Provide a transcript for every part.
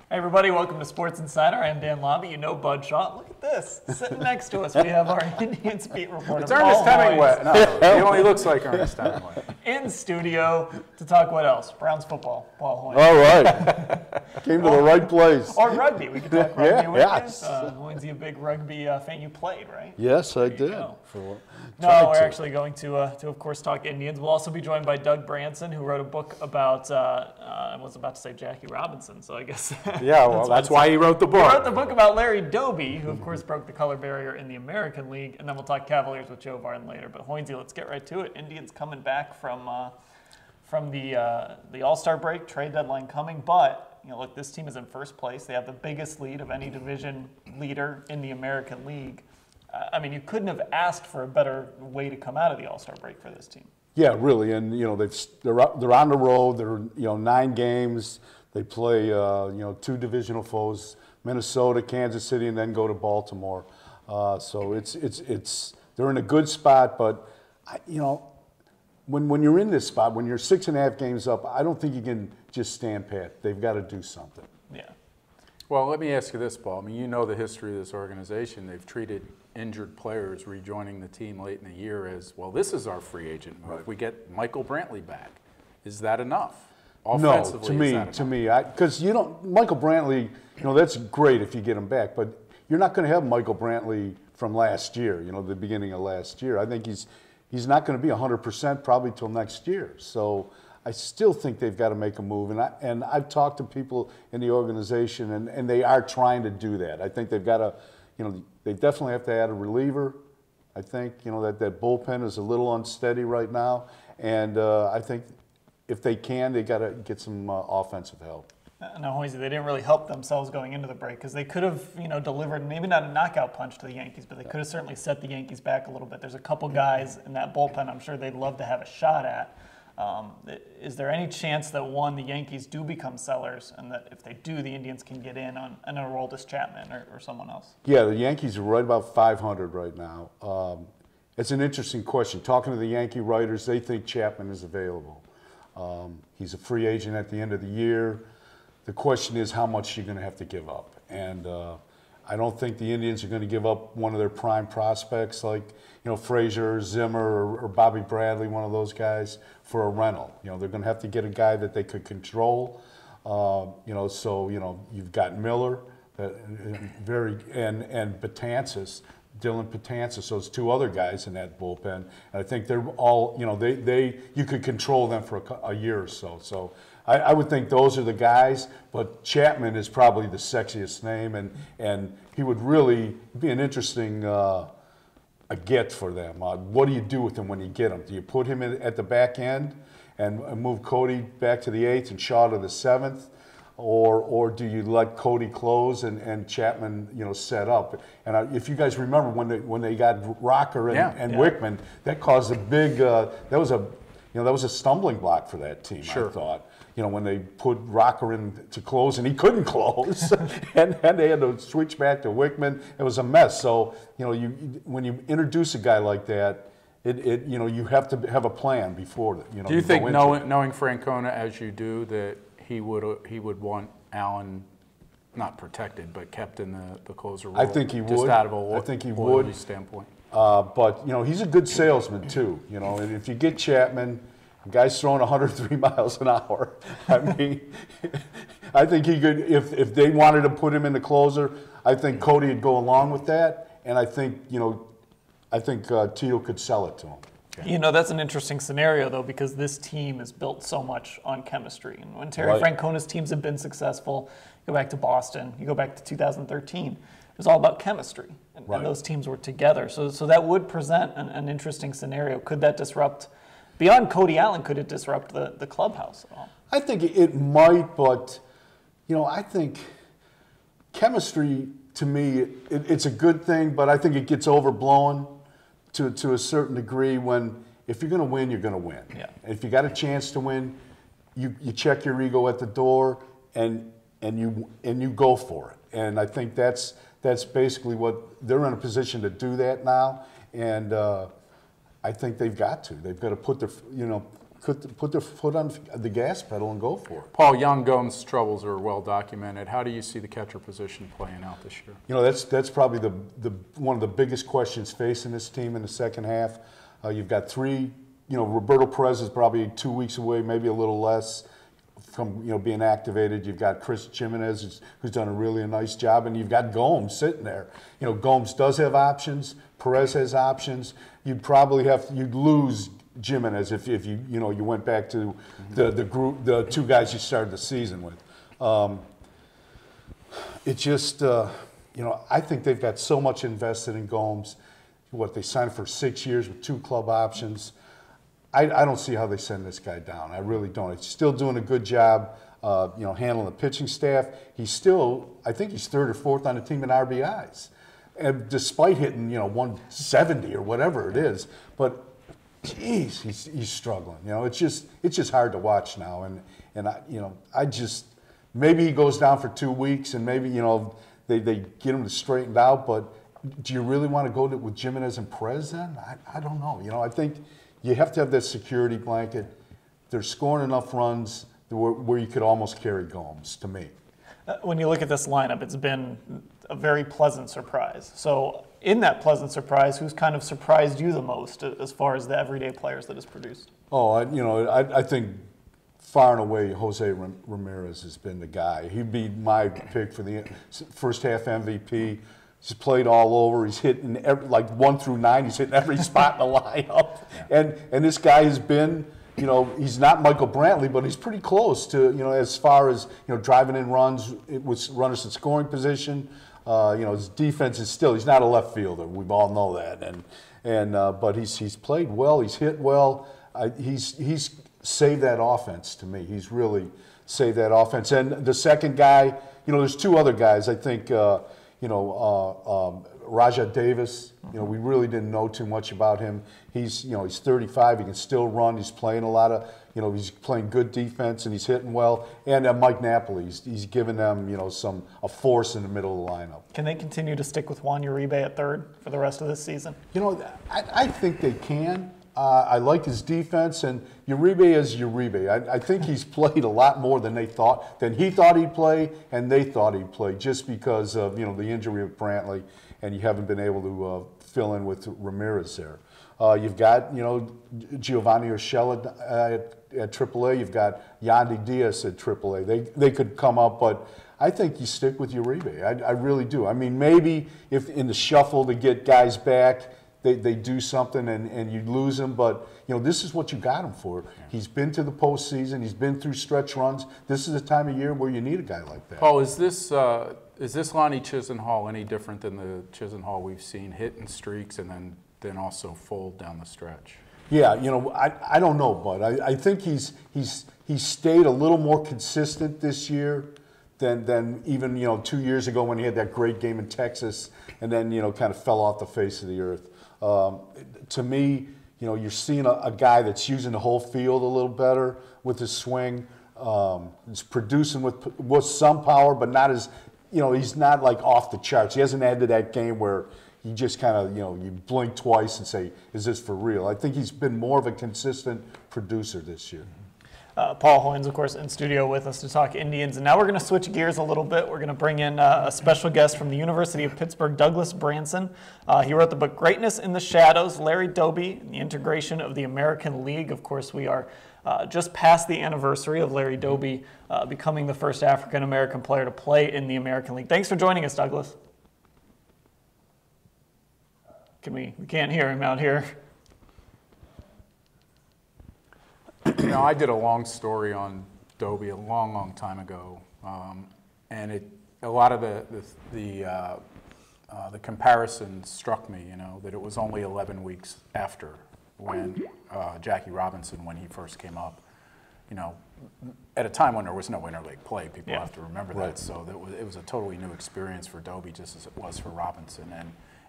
Hey everybody, welcome to Sports Insider. I'm Dan Lobby. You know Bud Shaw. Look at this. Sitting next to us, we have our Indians beat reporter. It's Ernest Hemingway. No, he only looks like Ernest Hemingway. In studio to talk what else? Browns football. Paul Hoynes. All right. Came to the right place. Or rugby. We could talk rugby with yes. you. Hoynes, you a big rugby fan. You played, right? Yes, I did. No, we're actually going to, of course, talk Indians. We'll also be joined by Doug Branson, who wrote a book about, I was about to say Jackie Robinson, so I guess. Yeah, well, that's why he wrote the book. He wrote the book about Larry Doby, who, of course, broke the color barrier in the American League. And then we'll talk Cavaliers with Joe Vardon later. But, Hoynesy, let's get right to it. Indians coming back from the All-Star break, trade deadline coming. But, you know, look, this team is in first place. They have the biggest lead of any division leader in the American League. I mean, you couldn't have asked for a better way to come out of the All-Star break for this team. Yeah, really, and you know they're on the road. They're 9 games. They play 2 divisional foes: Minnesota, Kansas City, and then go to Baltimore. So they're in a good spot. But when you're in this spot, when you're 6.5 games up, I don't think you can just stand pat. They've got to do something. Yeah. Well, let me ask you this, Paul. I mean, you know the history of this organization. They've treated injured players rejoining the team late in the year as, well, this is our free agent move. Right. We get Michael Brantley back. Is that enough? No, Offensively, to me, because Michael Brantley, that's great if you get him back, but you're not going to have Michael Brantley from last year, the beginning of last year. I think he's not going to be 100% probably till next year. So I still think they've got to make a move, and I've talked to people in the organization, and they are trying to do that. I think they've got to, they definitely have to add a reliever. I think that bullpen is a little unsteady right now, and I think if they can, they got to get some offensive help. Now, Hoynes, they didn't really help themselves going into the break because they could have, delivered maybe not a knockout punch to the Yankees, but they could have certainly set the Yankees back a little bit. There's a couple guys in that bullpen I'm sure they'd love to have a shot at. Is there any chance that, one, the Yankees do become sellers, and that if they do, the Indians can get in on an Aroldis Chapman or someone else? Yeah, the Yankees are right about 500 right now. It's an interesting question. Talking to the Yankee writers, they think Chapman is available. He's a free agent at the end of the year. The question is how much you're going to have to give up. And I don't think the Indians are going to give up one of their prime prospects like, Frazier, Zimmer, or Bobby Bradley, one of those guys, for a rental. They're going to have to get a guy that they could control. So you've got Miller, and Betances, Dylan Betances, those 2 other guys in that bullpen. And I think they're all, you could control them for a year or so. So I would think those are the guys, but Chapman is probably the sexiest name, and he would really be an interesting a get for them. What do you do with him when you get him? Do you put him at the back end and move Cody back to the 8th and Shaw to the 7th? Or do you let Cody close and Chapman, set up? And if you guys remember when they got Rocker and Wickman, that caused a big that was a stumbling block for that team. Sure. I thought, when they put Rocker in to close and he couldn't close, and they had to switch back to Wickman. It was a mess. So when you introduce a guy like that, you have to have a plan before. Do you think knowing Francona as you do that he would want Allen not protected but kept in the closer role? I think he would. Just out of a loyalty standpoint. But he's a good salesman too. And if you get Chapman, the guy's throwing 103 miles an hour. I mean, I think he could. If they wanted to put him in the closer, I think Cody would go along with that, and I think Tito could sell it to him. That's an interesting scenario, though, because this team is built so much on chemistry. And when Terry Francona's teams have been successful, you go back to Boston, you go back to 2013, it was all about chemistry. And those teams were together. So that would present an interesting scenario. Could that disrupt, beyond Cody Allen, could it disrupt the clubhouse at all? I think it might, but, I think chemistry, to me, it's a good thing, but I think it gets overblown to a certain degree when if you're going to win, you're going to win. Yeah. If you got a chance to win, you check your ego at the door and you go for it. And I think that's basically what they're in a position to do that now. And I think they've got to. They've got to put their put their foot on the gas pedal and go for it. Paul, Young Gomes' troubles are well documented. How do you see the catcher position playing out this year? You know, that's probably the one of the biggest questions facing this team in the second half. You've got three. You know, Roberto Perez is probably 2 weeks away, maybe a little less from being activated. You've got Chris Jimenez, who's done a really nice job, and you've got Gomes sitting there. You know, Gomes does have options. Perez has options. You'd probably you'd lose Jimenez if you went back to the group, the two guys you started the season with. It just I think they've got so much invested in Gomes. What, they signed for 6 years with 2 club options. I don't see how they send this guy down. I really don't. He's still doing a good job, handling the pitching staff. I think he's 3rd or 4th on the team in RBIs, and despite hitting 170 or whatever it is. But geez, he's struggling. It's just hard to watch now. And I just maybe he goes down for 2 weeks, and maybe they get him straightened out. But do you really want to go with Jimenez and Perez then? I don't know. I think you have to have that security blanket. They're scoring enough runs where you could almost carry Gomes, to me. When you look at this lineup, it's been a very pleasant surprise. So in that pleasant surprise, who's kind of surprised you the most as far as the everyday players that has produced? Oh, I think far and away Jose Ramirez has been the guy. He'd be my pick for the first half MVP. He's played all over. He's hitting like 1 through 9. He's hitting every spot in the lineup. Yeah. And this guy has been, he's not Michael Brantley, but he's pretty close to, as far as driving in runs with runners in scoring position. His defense is still. He's not a left fielder. We all know that. But he's played well. He's hit well. He's saved that offense to me. He's really saved that offense. And the second guy, there's 2 other guys. I think. Rajah Davis, we really didn't know too much about him. He's 35, he can still run, he's playing a lot of, he's playing good defense and he's hitting well. And Mike Napoli, he's giving them, a force in the middle of the lineup. Can they continue to stick with Juan Uribe at 3rd for the rest of this season? I think they can. I like his defense, and Uribe is Uribe. I think he's played a lot more than he thought he'd play, and they thought he'd play, just because of the injury of Brantley, and you haven't been able to fill in with Ramirez there. You've got Giovanni Urshela at AAA. You've got Yandy Diaz at AAA. They could come up, but I think you stick with Uribe. I really do. I mean, maybe if in the shuffle to get guys back, they do something and you lose him, but this is what you got him for. He's been to the postseason. He's been through stretch runs. This is the time of year where you need a guy like that. Paul, is this Lonnie Chisenhall any different than the Chisenhall we've seen hitting streaks and then also fold down the stretch? Yeah, I don't know, Bud. I think he's stayed a little more consistent this year than even 2 years ago when he had that great game in Texas and then kind of fell off the face of the earth. To me, you're seeing a guy that's using the whole field a little better with his swing. He's producing with some power, but not as, he's not like off the charts. He hasn't added to that game where you just kind of, you blink twice and say, is this for real? I think he's been more of a consistent producer this year. Paul Hoynes, of course, in studio with us to talk Indians. And now we're going to switch gears a little bit. We're going to bring in a special guest from the University of Pittsburgh, Douglas Branson. He wrote the book Greatness in the Shadows, Larry Doby, and the Integration of the American League. Of course, we are just past the anniversary of Larry Doby becoming the first African-American player to play in the American League. Thanks for joining us, Douglas. We can't hear him out here. I did a long story on Doby a long time ago, and a lot of the comparisons struck me. That it was only 11 weeks after when Jackie Robinson, when he first came up, at a time when there was no interleague play. People have to remember that. So it was a totally new experience for Doby, just as it was for Robinson.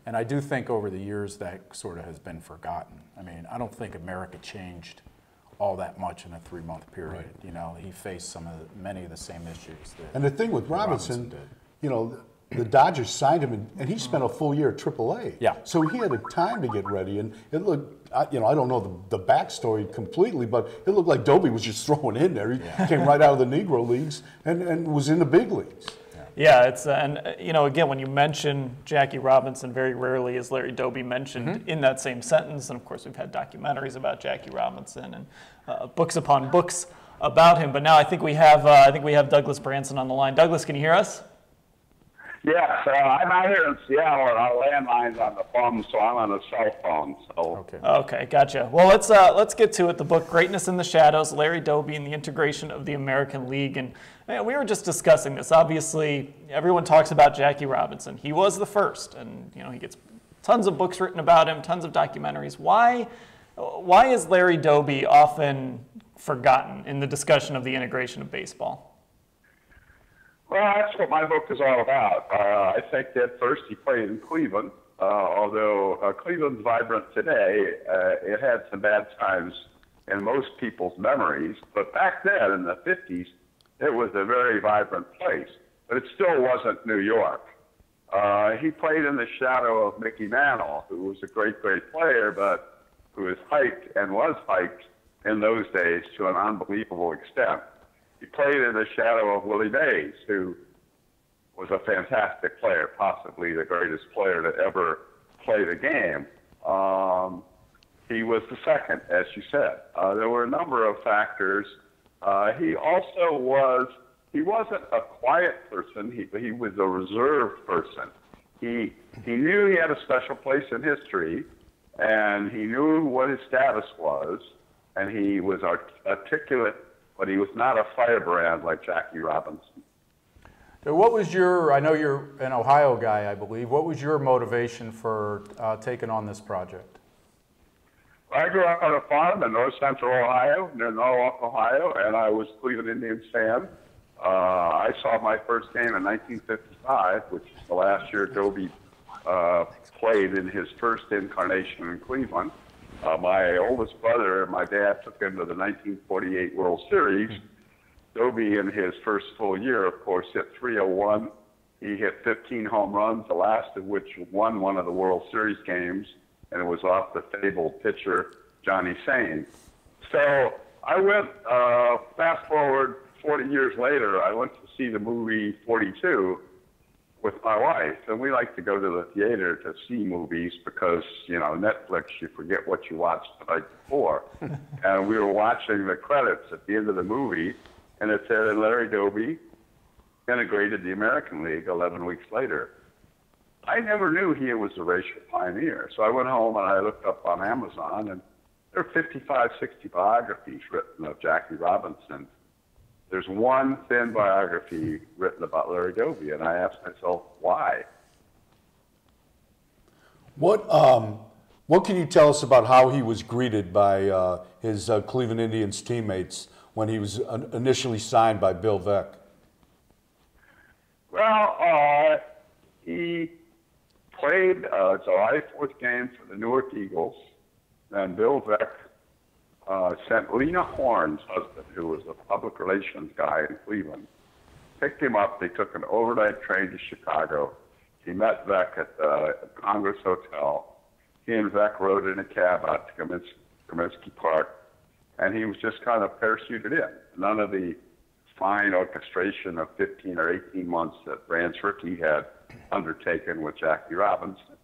And I do think over the years that sort of has been forgotten. I mean, I don't think America changed all that much in a 3-month period. Right. He faced many of the same issues that and the thing with Robinson did. the Dodgers signed him, and he spent a full year at AAA. Yeah. So he had a time to get ready, and it looked, I don't know the backstory completely, but it looked like Doby was just thrown in there. He came right out of the Negro Leagues and was in the big leagues. Yeah, it's and again, when you mention Jackie Robinson, very rarely is Larry Doby mentioned in that same sentence. And of course, we've had documentaries about Jackie Robinson and books upon books about him. But now I think we have Douglas Branson on the line. Douglas, can you hear us? Yes, I'm out here in Seattle, and our landline's on the phone, so I'm on a cell phone. So Okay, gotcha. Well, let's get to it. The book "Greatness in the Shadows: Larry Doby and the Integration of the American League." And we were just discussing this. Obviously, everyone talks about Jackie Robinson. He was the first, and he gets tons of books written about him, tons of documentaries. Why is Larry Doby often forgotten in the discussion of the integration of baseball? Well, that's what my book is all about. I think that first he played in Cleveland, although Cleveland's vibrant today. It had some bad times in most people's memories, but back then in the 50s, it was a very vibrant place, but it still wasn't New York. He played in the shadow of Mickey Mantle, who was a great, great player, but who was hyped and was hyped in those days to an unbelievable extent. He played in the shadow of Willie Mays, who was a fantastic player, possibly the greatest player to ever play the game. He was the second, as you said. There were a number of factors. He wasn't a quiet person. He was a reserved person. He knew he had a special place in history, and he knew what his status was, and he was articulate, but he was not a firebrand like Jackie Robinson. So what was I know you're an Ohio guy, I believe. What was your motivation for taking on this project? I grew up on a farm in north central Ohio, near Norwalk, Ohio, and I was a Cleveland Indians fan. I saw my first game in 1955, which is the last year Doby played in his first incarnation in Cleveland. My oldest brother and my dad took him to the 1948 World Series. Doby, in his first full year, of course, hit .301. He hit 15 home runs, the last of which won one of the World Series games, and it was off the fabled pitcher Johnny Sain. So I went, fast forward 40 years later, I went to see the movie 42 with my wife, and we like to go to the theater to see movies because, Netflix, you forget what you watched the night before. And we were watching the credits at the end of the movie, and it said, and Larry Doby integrated the American League 11 weeks later. I never knew he was a racial pioneer. So I went home and I looked up on Amazon, and there are 55, 60 biographies written of Jackie Robinson. There's one thin biography written about Larry Doby, and I asked myself, why? What can you tell us about how he was greeted by his Cleveland Indians teammates when he was initially signed by Bill Veeck? Well, he played July 4th game for the Newark Eagles, and Bill Veeck sent Lena Horne's husband, who was a public relations guy in Cleveland, picked him up. They took an overnight train to Chicago. He met Veeck at the Congress Hotel. He and Veeck rode in a cab out to Comiskey Park, and he was just kind of parachuted in. None of the fine orchestration of 15 or 18 months that Branch Rickey had undertaken with Jackie Robinson.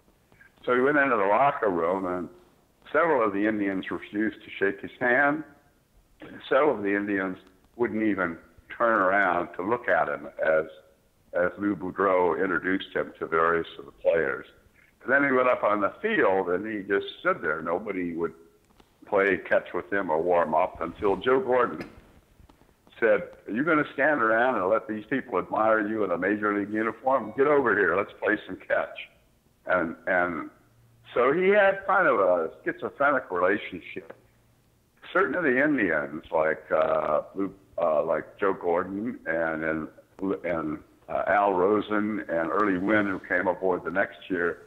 So he went into the locker room, and several of the Indians refused to shake his hand. Several of the Indians wouldn't even turn around to look at him as Lou Boudreau introduced him to various of the players. And then he went up on the field, and he just stood there. Nobody would play catch with him or warm up until Joe Gordon said, are you going to stand around and let these people admire you in a major league uniform? Get over here. Let's play some catch. And so he had kind of a schizophrenic relationship. Certain of the Indians, like Joe Gordon and Al Rosen and Early Wynn, who came aboard the next year,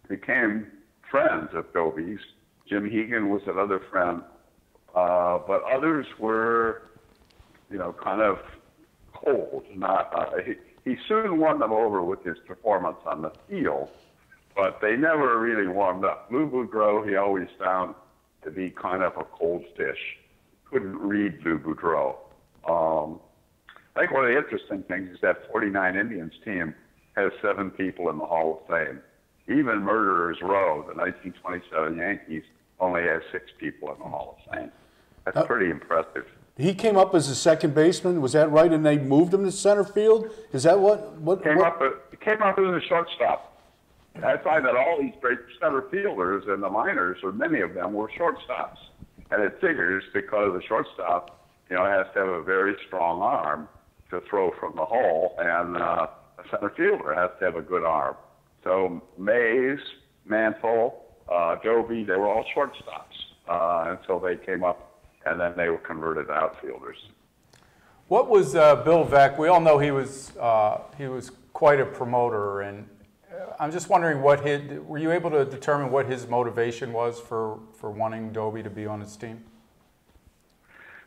became friends of Doby's. Jim Hegan was another friend, but others were, kind of cold. He soon won them over with his performance on the field, but they never really warmed up. Lou Boudreau, he always found to be kind of a cold fish. Couldn't read Lou Boudreau. I think one of the interesting things is that 49 Indians team has 7 people in the Hall of Fame. Even Murderers Row, the 1927 Yankees, only has 6 people in the Hall of Fame. That's pretty impressive. He came up as a second baseman, was that right? And they moved him to center field? Is that what? Came up as a shortstop. I find that all these great center fielders in the minors, or many of them, were shortstops. And it figures because the shortstop, has to have a very strong arm to throw from the hole, and a center fielder has to have a good arm. So Mays, Mantle, Doby, they were all shortstops until they came up, and then they were converted outfielders. What was Bill Veeck? We all know he was quite a promoter, and I'm just wondering were you able to determine what his motivation was for wanting Doby to be on his team?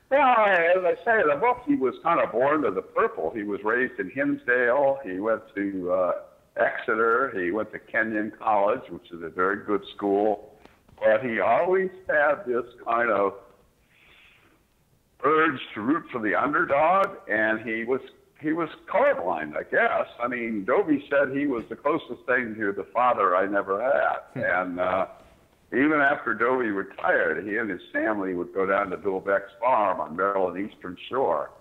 Well, as I say in the book, he was kind of born to the purple. He was raised in Hinsdale. He went to Exeter. He went to Kenyon College, which is a very good school. But he always had this kind of urge to root for the underdog, and he was colorblind, I guess. I mean, Doby said he was the closest thing to the father I never had. And even after Doby retired, he and his family would go down to Bill Veeck's farm on Maryland Eastern Shore.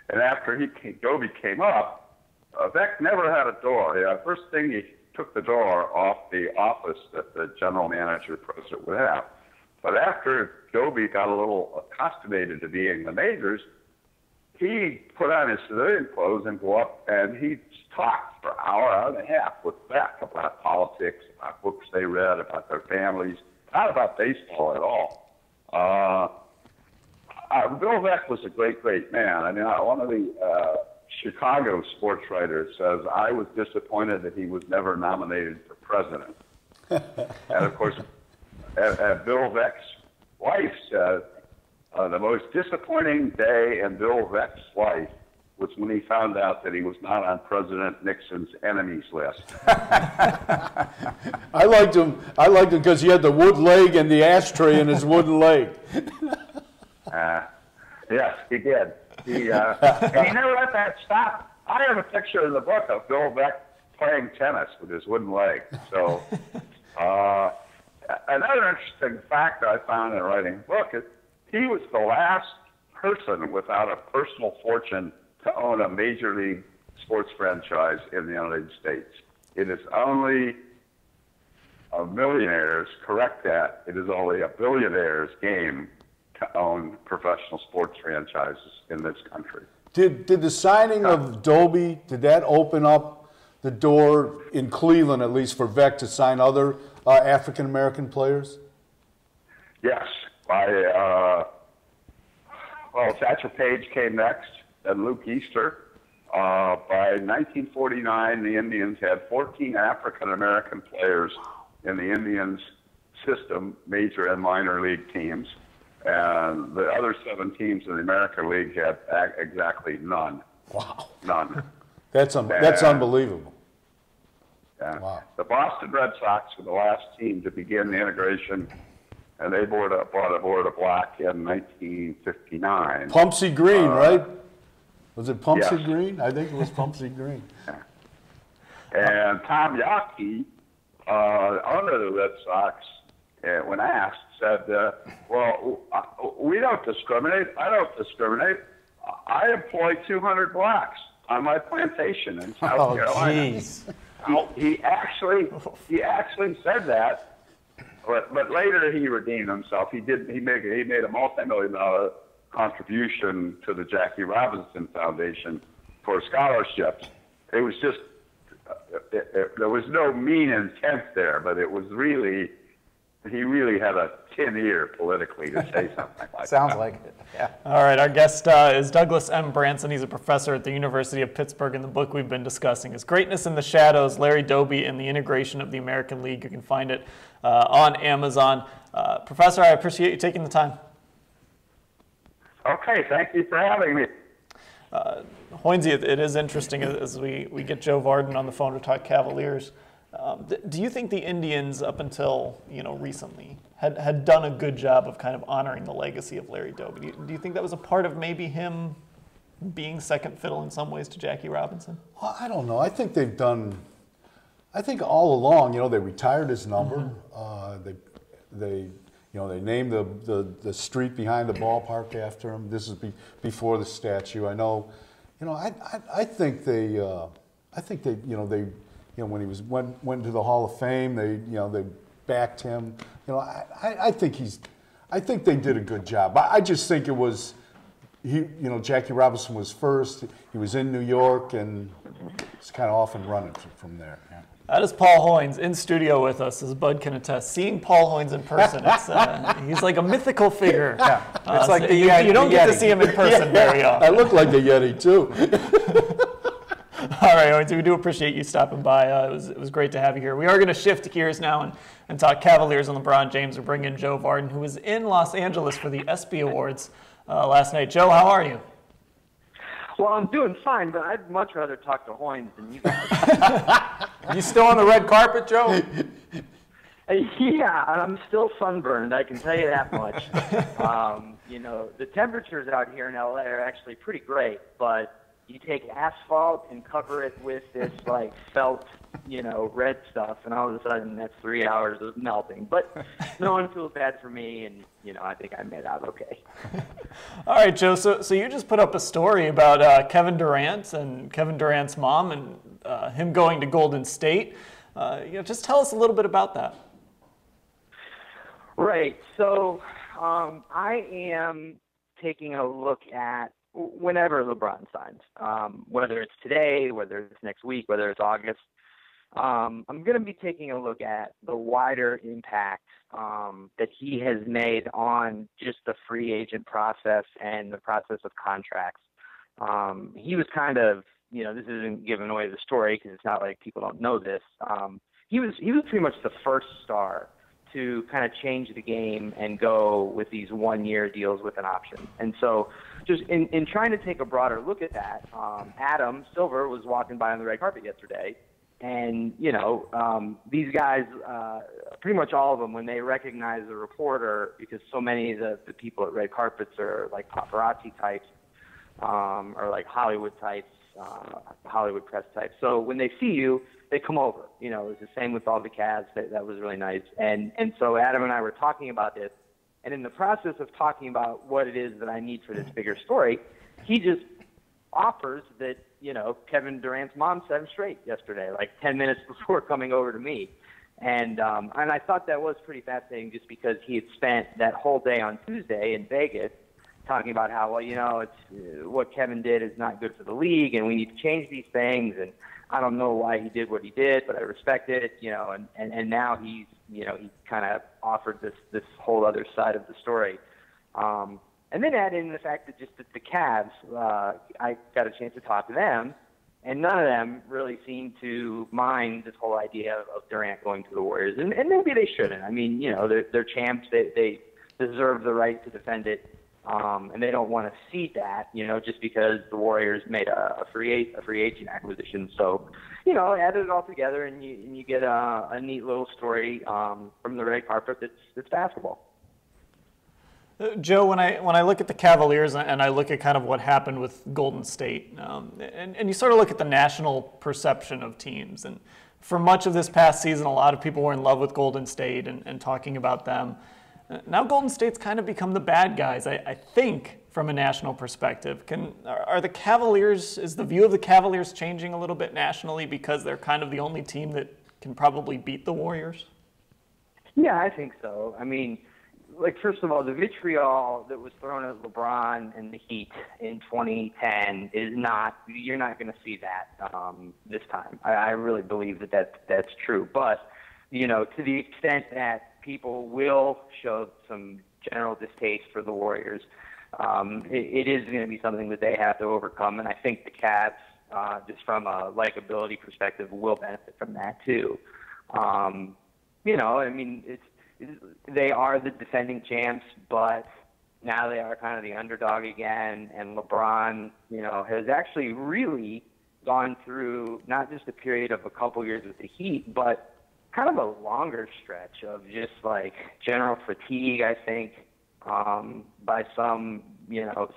And after Doby came up, Veeck never had a door. First thing, he took the door off the office that the general manager president would have. But after Doby got a little accustomed to being the majors, he put on his civilian clothes and go up, and he'd talk for an hour and a half with Veeck about politics, about books they read, about their families, not about baseball at all. Bill Veeck was a great, great man. I mean, one of the Chicago sports writers says, I was disappointed that he was never nominated for president. And, of course, Bill Veeck's wife said, the most disappointing day in Bill Veeck's life was when he found out that he was not on President Nixon's enemies list. I liked him because he had the wood leg and the ashtray in his wooden leg. Yes, he did. And he never let that stop. I have a picture in the book of Bill Veeck playing tennis with his wooden leg. So another interesting fact I found in writing the book is he was the last person without a personal fortune to own a major league sports franchise in the United States. It is only millionaires, correct that, it is only a billionaire's game to own professional sports franchises in this country. Did the signing of Doby, did that open up the door in Cleveland, at least for Veeck, to sign other African-American players? Yes. Thatcher Page came next, and Luke Easter. By 1949, the Indians had 14 African-American players in the Indians system, major and minor league teams. And the other 7 teams in the American League had exactly none. Wow. None. That's unbelievable. Yeah. Wow. The Boston Red Sox were the last team to begin the integration, and they brought aboard a black in 1959. Pumpsy Green, right? Was it Pumpsy yes. Green? I think it was Pumpsy Green. And Tom Yawkey, owner of the Red Sox, when asked, said, we don't discriminate. I don't discriminate. I employ 200 blacks on my plantation in South Carolina. Geez. He actually said that, but later he redeemed himself. He made a multi-million-dollar contribution to the Jackie Robinson Foundation for scholarships. It was just there was no mean intent there, but it was really. He really had a tin ear politically to say something like that. Sounds like it, yeah. All right, our guest is Douglas M. Branson. He's a professor at the University of Pittsburgh, and the book we've been discussing is Greatness in the Shadows, Larry Doby and the Integration of the American League. You can find it on Amazon. Professor, I appreciate you taking the time. Okay, thank you for having me. Hoynes, it is interesting as we get Joe Vardon on the phone to talk Cavaliers. Do you think the Indians, up until recently, had done a good job of kind of honoring the legacy of Larry Doby? Do you think that was a part of maybe him being second fiddle in some ways to Jackie Robinson? Well, I don't know. I think they've done. I think all along, they retired his number. They named the street behind the ballpark after him. This is before the statue. I know. I think they. When he went to the Hall of Fame, they backed him. I think they did a good job. I just think it was. Jackie Robinson was first. He was in New York, and it's kind of off and running from there. Yeah. That is Paul Hoynes in studio with us, as Bud can attest. Seeing Paul Hoynes in person, he's like a mythical figure. Yeah. It's like the Yeti. You don't get to see him in person very often. I look like the Yeti too. All right, Hoynes, we do appreciate you stopping by. It was great to have you here. We are going to shift gears now and talk Cavaliers and LeBron-James. We'll bring in Joe Vardon, who was in Los Angeles for the ESPY Awards last night. Joe, how are you? Well, I'm doing fine, but I'd much rather talk to Hoynes than you guys. You still on the red carpet, Joe? Yeah, I'm still sunburned, I can tell you that much. The temperatures out here in LA are actually pretty great, but you take asphalt and cover it with this felt, red stuff, and all of a sudden that's 3 hours of melting. But no one feels bad for me, and I think I made out okay. All right, Joe. So you just put up a story about Kevin Durant and Kevin Durant's mom and him going to Golden State. Just tell us a little bit about that. Right. So I am taking a look at whenever LeBron signs, whether it's today, whether it's next week, whether it's August. I'm going to be taking a look at the wider impact that he has made on just the free agent process and the process of contracts. He was kind of, this isn't giving away the story because it's not like people don't know this. He was pretty much the first star to kind of change the game and go with these one-year deals with an option. And so just in trying to take a broader look at that, Adam Silver was walking by on the red carpet yesterday. And, these guys, pretty much all of them, when they recognize a reporter, because so many of the people at red carpets are like paparazzi types or like Hollywood types, Hollywood press types. So when they see you, they come over. It was the same with all the Cavs. That was really nice. And so Adam and I were talking about this. And in the process of talking about what it is that I need for this bigger story, he just offers that, Kevin Durant's mom set him straight yesterday, like 10 minutes before coming over to me. And I thought that was pretty fascinating just because he had spent that whole day on Tuesday in Vegas talking about how, it's what Kevin did is not good for the league and we need to change these things. And I don't know why he did what he did, but I respect it, and now he's, he kind of offered this whole other side of the story. And then add in the fact that just the Cavs, I got a chance to talk to them, and none of them really seemed to mind this whole idea of Durant going to the Warriors. And maybe they shouldn't. I mean, they're champs. They deserve the right to defend it, and they don't want to cede that, just because the Warriors made a free agent acquisition. So, add it all together, and you get a neat little story from the red carpet that's basketball. Joe, when I look at the Cavaliers and I look at kind of what happened with Golden State, and you sort of look at the national perception of teams, and for much of this past season, a lot of people were in love with Golden State and talking about them. Now Golden State's kind of become the bad guys, I think, from a national perspective. Are the Cavaliers, is the view of the Cavaliers changing a little bit nationally because they're kind of the only team that can probably beat the Warriors? Yeah, I think so. I mean, first of all, the vitriol that was thrown at LeBron and the Heat in 2010 you're not going to see that this time. I really believe that's true. But, to the extent that people will show some general distaste for the Warriors, it is going to be something that they have to overcome. And I think the Cavs, just from a likability perspective, will benefit from that too. I mean, they are the defending champs, but now they are kind of the underdog again, and LeBron, has actually really gone through not just a period of a couple years with the Heat, but kind of a longer stretch of just like general fatigue, I think, by some,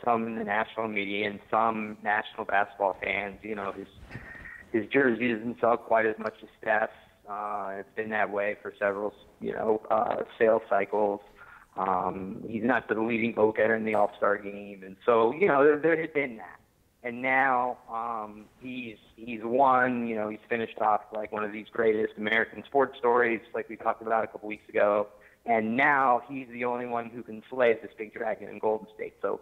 some in the national media and some national basketball fans. His jersey doesn't sell quite as much as Steph's. It's been that way for several, sales cycles. He's not the leading vote getter in the All-Star game, and so there had been that. And now he's won. He's finished off like one of these greatest American sports stories, like we talked about a couple weeks ago. And now he's the only one who can slay this big dragon in Golden State. So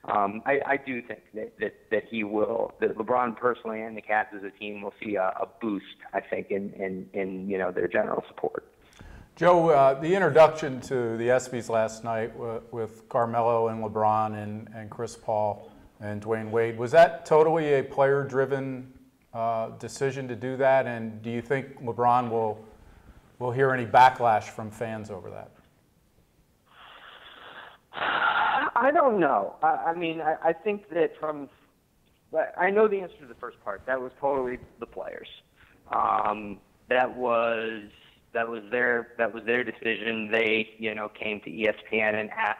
I do think that he will, that LeBron personally and the Cavs as a team will see a boost, I think, in their general support. Joe, the introduction to the ESPYs last night with Carmelo and LeBron and Chris Paul and Dwayne Wade, was that totally a player-driven decision to do that? And do you think LeBron will hear any backlash from fans over that? I don't know. I think that I know the answer to the first part. That was totally the players. That was their decision. They, came to ESPN and asked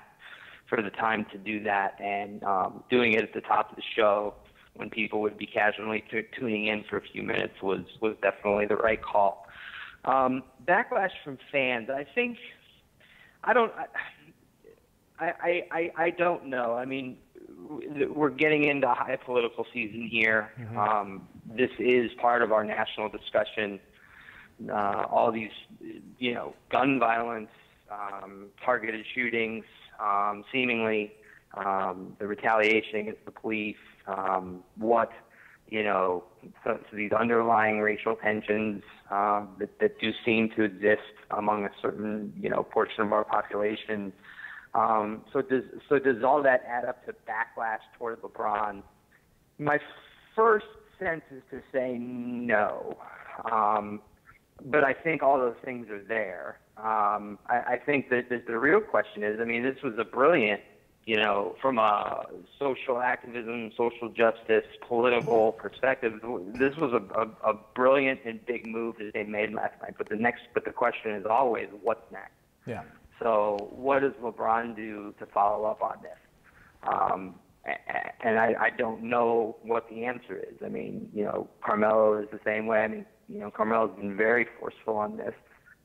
for the time to do that, and doing it at the top of the show when people would be casually tuning in for a few minutes was definitely the right call. Backlash from fans, I don't know. I mean, we're getting into a high political season here. Mm-hmm. This is part of our national discussion. All these, gun violence, targeted shootings, seemingly the retaliation against the police, so these underlying racial tensions that do seem to exist among a certain, portion of our population. So does all that add up to backlash toward LeBron? My first sense is to say no. But I think all those things are there. I think that the real question is, this was a brilliant, from a social activism, social justice, political perspective, this was a brilliant and big move that they made last night. But the question is always, what's next? Yeah. So what does LeBron do to follow up on this? And I don't know what the answer is. Carmelo is the same way. Carmelo's been very forceful on this,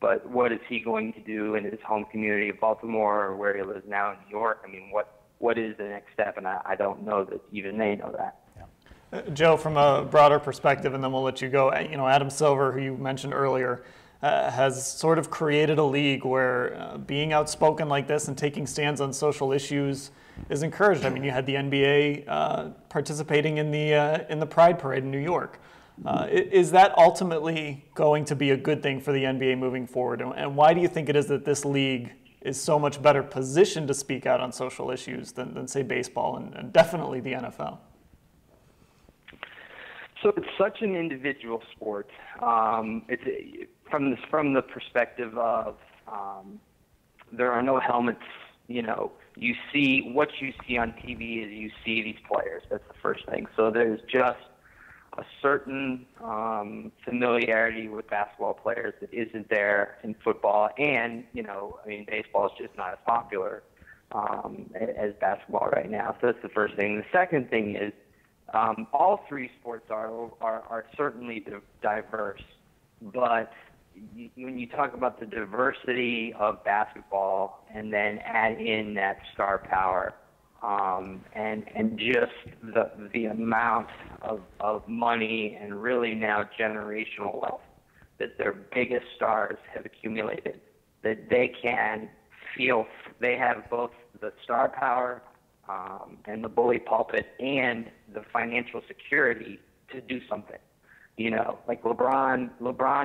but what is he going to do in his home community of Baltimore, or where he lives now in New York? What is the next step? And I don't know that even they know that. Yeah. Joe, from a broader perspective, and then we'll let you go. Adam Silver, who you mentioned earlier, has sort of created a league where being outspoken like this and taking stands on social issues is encouraged. You had the NBA participating in the Pride Parade in New York. Is that ultimately going to be a good thing for the NBA moving forward? And why do you think it is that this league is so much better positioned to speak out on social issues than say, baseball and definitely the NFL? So it's such an individual sport. It's from the perspective of there are no helmets. You see what you see on TV is you see these players. That's the first thing. So there's just a certain familiarity with basketball players that isn't there in football, and baseball is just not as popular as basketball right now. So that's the first thing. The second thing is all three sports are certainly diverse, but when you talk about the diversity of basketball and then add in that star power, and just the amount of money and really now generational wealth that their biggest stars have accumulated, that they can feel they have both the star power and the bully pulpit and the financial security to do something. Like LeBron,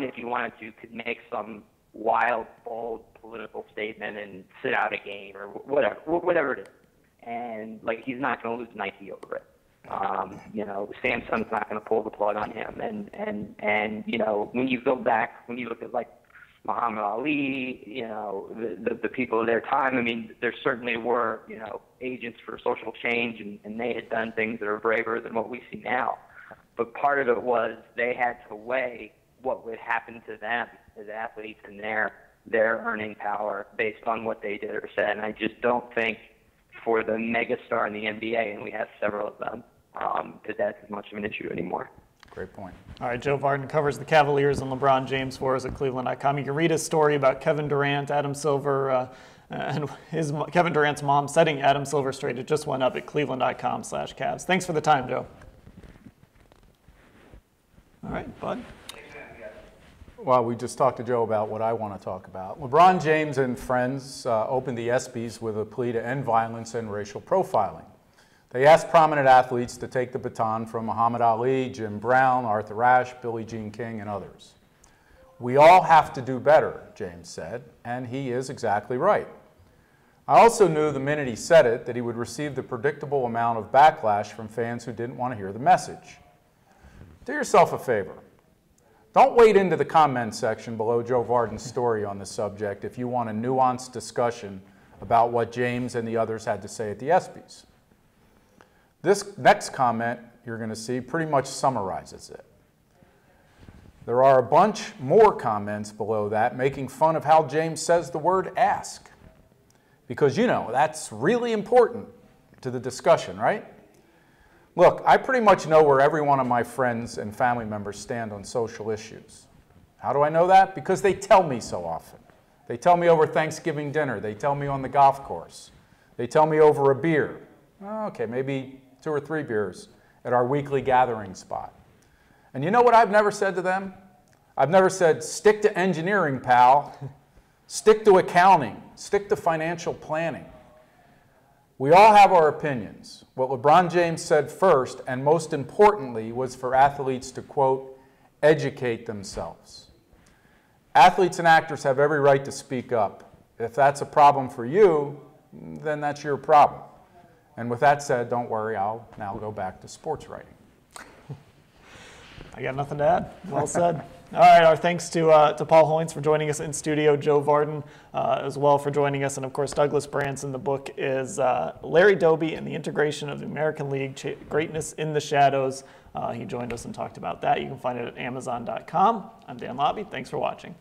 if he wanted to, could make some wild, bold political statement and sit out a game or whatever it is. And he's not going to lose Nike over it. Samsung's not going to pull the plug on him. And when you go back, when you look at Muhammad Ali, the people of their time. I mean, there certainly were, agents for social change, and they had done things that are braver than what we see now. But part of it was they had to weigh what would happen to them as athletes and their earning power based on what they did or said. And I just don't think for the megastar in the NBA, and we have several of them, that that's as much of an issue anymore. Great point. All right, Joe Vardon covers the Cavaliers and LeBron-James for us at cleveland.com. You can read his story about Kevin Durant, Adam Silver, and Kevin Durant's mom setting Adam Silver straight. It just went up at cleveland.com/Cavs. Thanks for the time, Joe. All right, Bud. Well, we just talked to Joe about what I want to talk about. LeBron James and friends opened the ESPYs with a plea to end violence and racial profiling. They asked prominent athletes to take the baton from Muhammad Ali, Jim Brown, Arthur Ashe, Billie Jean King, and others. We all have to do better, James said, and he is exactly right. I also knew the minute he said it that he would receive the predictable amount of backlash from fans who didn't want to hear the message. Do yourself a favor. Don't wade into the comment section below Joe Vardon's story on the subject if you want a nuanced discussion about what James and the others had to say at the ESPYs. This next comment you're going to see pretty much summarizes it. There are a bunch more comments below that making fun of how James says the word ask. Because that's really important to the discussion, right? Look, I pretty much know where every one of my friends and family members stand on social issues. How do I know that? Because they tell me so often. They tell me over Thanksgiving dinner. They tell me on the golf course. They tell me over a beer. Okay, maybe 2 or 3 beers at our weekly gathering spot. And you know what I've never said to them? I've never said, stick to engineering, pal. Stick to accounting. Stick to financial planning. We all have our opinions. What LeBron James said first, and most importantly, was for athletes to, quote, educate themselves. Athletes and actors have every right to speak up. If that's a problem for you, then that's your problem. And with that said, don't worry, I'll now go back to sports writing. I got nothing to add. Well said. All right, our thanks to Paul Hoynes for joining us in studio, Joe Vardon as well for joining us, and of course Douglas Branson. The book is Larry Doby and the Integration of the American League, Greatness in the Shadows. He joined us and talked about that. You can find it at amazon.com. I'm Dan Lobby. Thanks for watching.